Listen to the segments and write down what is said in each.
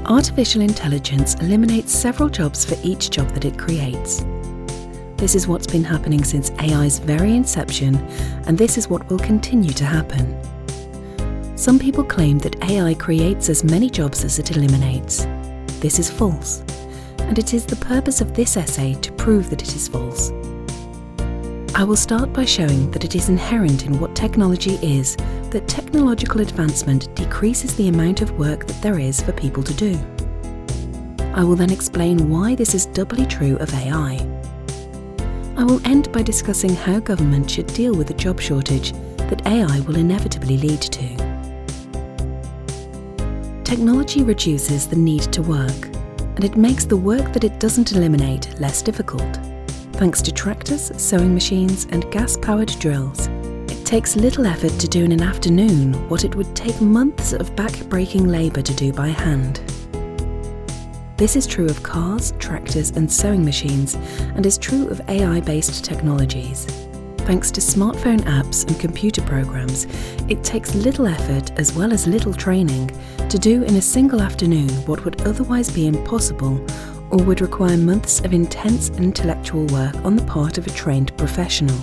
Artificial intelligence eliminates several jobs for each job that it creates. This is what's been happening since AI's very inception, and this is what will continue to happen. Some people claim that AI creates as many jobs as it eliminates. This is false, and it is the purpose of this essay to prove that it is false. I will start by showing that it is inherent in what technology is that technological advancement decreases the amount of work that there is for people to do. I will then explain why this is doubly true of AI. I will end by discussing how government should deal with the job shortage that AI will inevitably lead to. Technology reduces the need to work, and it makes the work that it doesn't eliminate less difficult. Thanks to tractors, sewing machines, and gas-powered drills, it takes little effort to do in an afternoon what it would take months of back-breaking labour to do by hand. This is true of cars, tractors, and sewing machines, and is true of AI-based technologies. Thanks to smartphone apps and computer programs, it takes little effort as well as little training to do in a single afternoon what would otherwise be impossible or would require months of intense intellectual work on the part of a trained professional.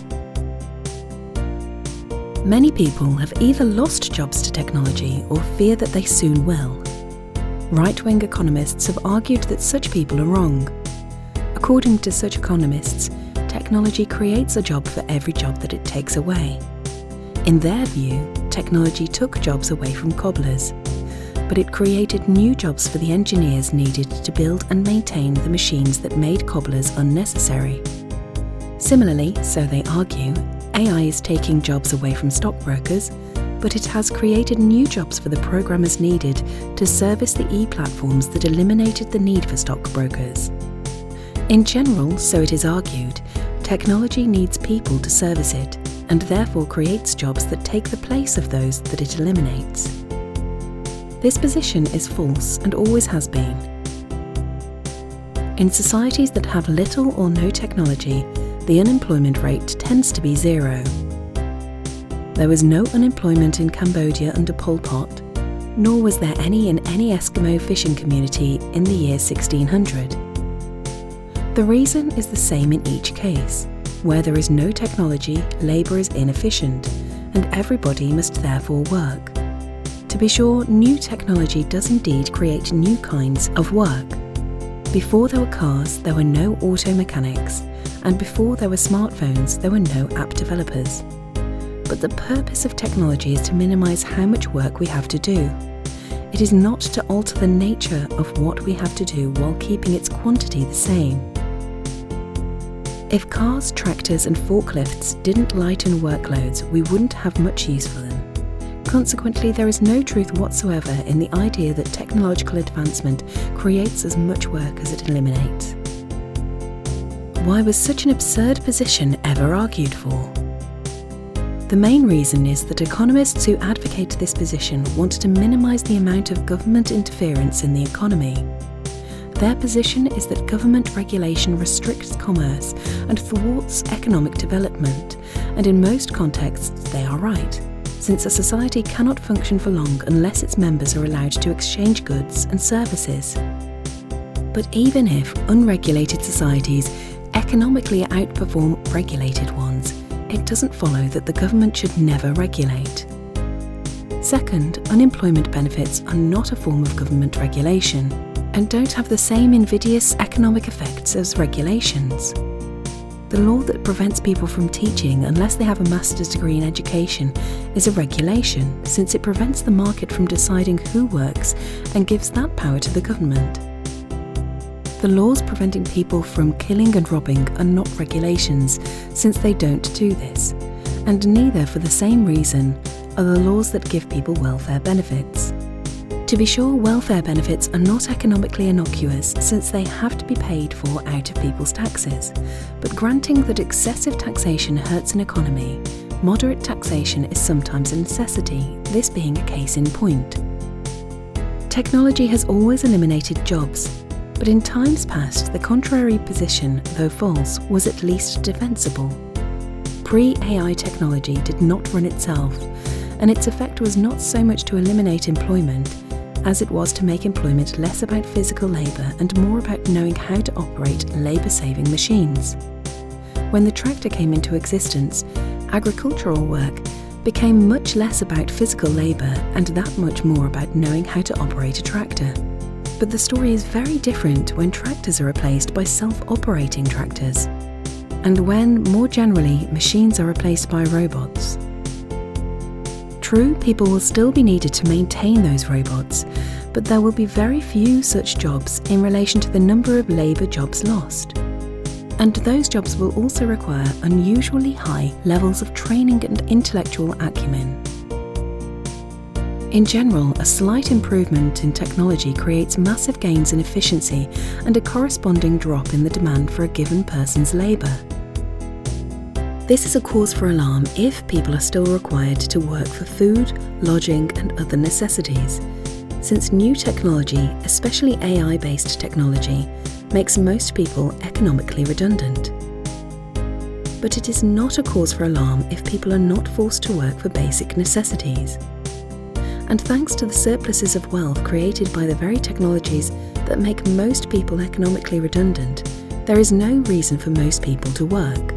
Many people have either lost jobs to technology or fear that they soon will. Right-wing economists have argued that such people are wrong. According to such economists, technology creates a job for every job that it takes away. In their view, technology took jobs away from cobblers, but it created new jobs for the engineers needed to build and maintain the machines that made cobblers unnecessary. Similarly, so they argue, AI is taking jobs away from stockbrokers, but it has created new jobs for the programmers needed to service the e-platforms that eliminated the need for stockbrokers. In general, so it is argued, technology needs people to service it, and therefore creates jobs that take the place of those that it eliminates. This position is false and always has been. In societies that have little or no technology, the unemployment rate tends to be zero. There was no unemployment in Cambodia under Pol Pot, nor was there any in any Eskimo fishing community in the year 1600. The reason is the same in each case. Where there is no technology, labour is inefficient, and everybody must therefore work. To be sure, new technology does indeed create new kinds of work. Before there were cars, there were no auto mechanics, and before there were smartphones, there were no app developers. But the purpose of technology is to minimise how much work we have to do. It is not to alter the nature of what we have to do while keeping its quantity the same. If cars, tractors and forklifts didn't lighten workloads, we wouldn't have much use for them. Consequently, there is no truth whatsoever in the idea that technological advancement creates as much work as it eliminates. Why was such an absurd position ever argued for? The main reason is that economists who advocate this position want to minimise the amount of government interference in the economy. Their position is that government regulation restricts commerce and thwarts economic development, and in most contexts they are right, since a society cannot function for long unless its members are allowed to exchange goods and services. But even if unregulated societies economically outperform regulated ones, it doesn't follow that the government should never regulate. Second, unemployment benefits are not a form of government regulation and don't have the same invidious economic effects as regulations. The law that prevents people from teaching unless they have a master's degree in education is a regulation, since it prevents the market from deciding who works and gives that power to the government. The laws preventing people from killing and robbing are not regulations, since they don't do this, and neither for the same reason are the laws that give people welfare benefits. To be sure, welfare benefits are not economically innocuous since they have to be paid for out of people's taxes, but granting that excessive taxation hurts an economy, moderate taxation is sometimes a necessity, this being a case in point. Technology has always eliminated jobs, but in times past the contrary position, though false, was at least defensible. Pre-AI technology did not run itself, and its effect was not so much to eliminate employment as it was to make employment less about physical labour and more about knowing how to operate labour-saving machines. When the tractor came into existence, agricultural work became much less about physical labour and that much more about knowing how to operate a tractor. But the story is very different when tractors are replaced by self-operating tractors, and when, more generally, machines are replaced by robots. True, people will still be needed to maintain those robots, but there will be very few such jobs in relation to the number of labour jobs lost. And those jobs will also require unusually high levels of training and intellectual acumen. In general, a slight improvement in technology creates massive gains in efficiency and a corresponding drop in the demand for a given person's labour. This is a cause for alarm if people are still required to work for food, lodging and other necessities, since new technology, especially AI-based technology, makes most people economically redundant. But it is not a cause for alarm if people are not forced to work for basic necessities. And thanks to the surpluses of wealth created by the very technologies that make most people economically redundant, there is no reason for most people to work.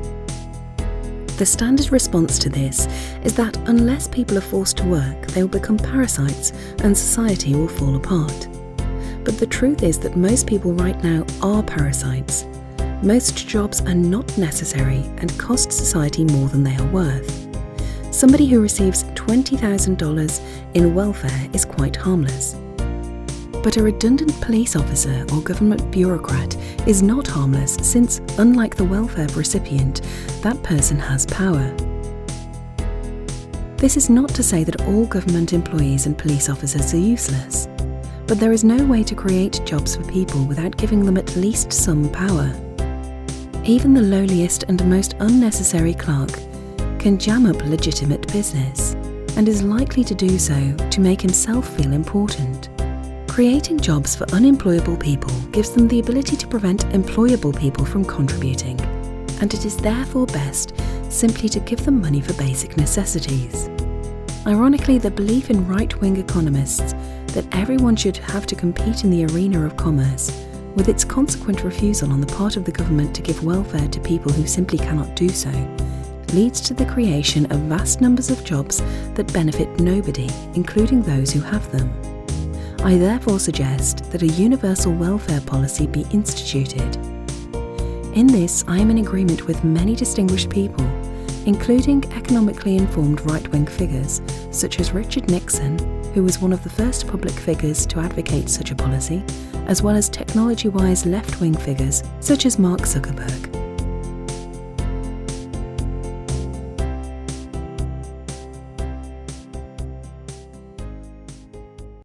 The standard response to this is that unless people are forced to work, they will become parasites and society will fall apart. But the truth is that most people right now are parasites. Most jobs are not necessary and cost society more than they are worth. Somebody who receives $20,000 in welfare is quite harmless. But a redundant police officer or government bureaucrat is not harmless since, unlike the welfare recipient, that person has power. This is not to say that all government employees and police officers are useless, but there is no way to create jobs for people without giving them at least some power. Even the lowliest and most unnecessary clerk can jam up legitimate business, and is likely to do so to make himself feel important. Creating jobs for unemployable people gives them the ability to prevent employable people from contributing, and it is therefore best simply to give them money for basic necessities. Ironically, the belief in right-wing economists that everyone should have to compete in the arena of commerce, with its consequent refusal on the part of the government to give welfare to people who simply cannot do so, leads to the creation of vast numbers of jobs that benefit nobody, including those who have them. I therefore suggest that a universal welfare policy be instituted. In this, I am in agreement with many distinguished people, including economically informed right-wing figures such as Richard Nixon, who was one of the first public figures to advocate such a policy, as well as technology-wise left-wing figures such as Mark Zuckerberg.